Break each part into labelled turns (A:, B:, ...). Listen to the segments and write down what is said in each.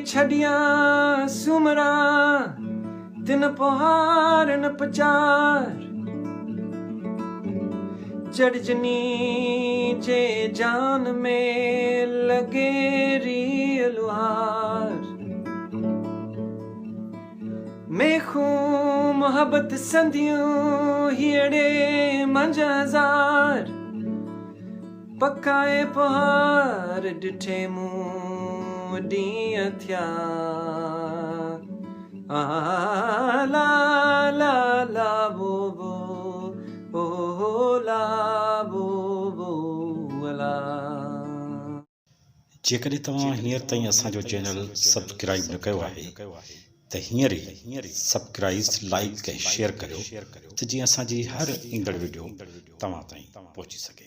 A: छड़ियां सुमरा तिन पहाड़ न पचार जड़जनी जे जान में लगे री लुहार मेखू मोहब्बत संधियूं हीड़े मंज हजार पकाए पहाड़ डिठे मूं ॾींहं थिया ला ला ला बो बो ओ ला बो बो ला।
B: जेकॾहिं तव्हां हींअर ताईं असांजो चैनल सब्सक्राइब न कयो आहे त हींअर ई सब्सक्राइब लाइक ऐं शेयर करियो त जीअं असांजी हर ईंदड़ वीडियो तव्हां ताईं पहुची सघे।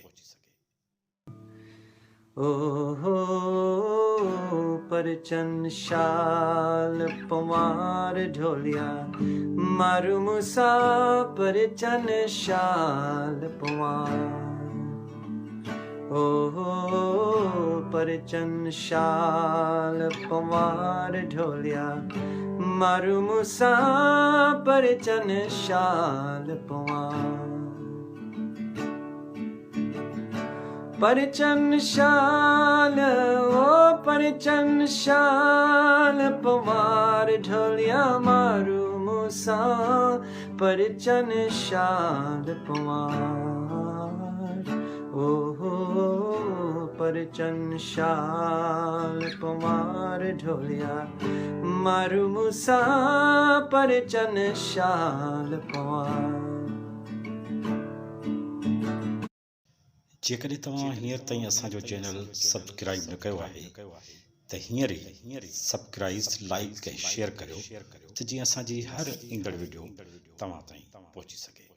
A: ओहो परचन शाल पवार ढोलिया मारू मूसा परचन शाल पवार ओहो परचन शाल पवार ढोलिया मारू मूसा परचन शाल पवार परचन शाल ओ परचन शाल पवार ढोलिया मारू मूसा परचन शाल पवार ओहो परचन शाल पवार ढोलिया मारू मूसा परचन शाल पवार।
B: जेकॾहिं तव्हां हींअर ताईं असांजो चैनल सब्सक्राइब न कयो आहे त हींअर ई सब्सक्राइब लाइक ऐं शेयर करियो त जीअं असांजी हर ईंदड़ वीडियो तव्हां ताईं पहुची सघे।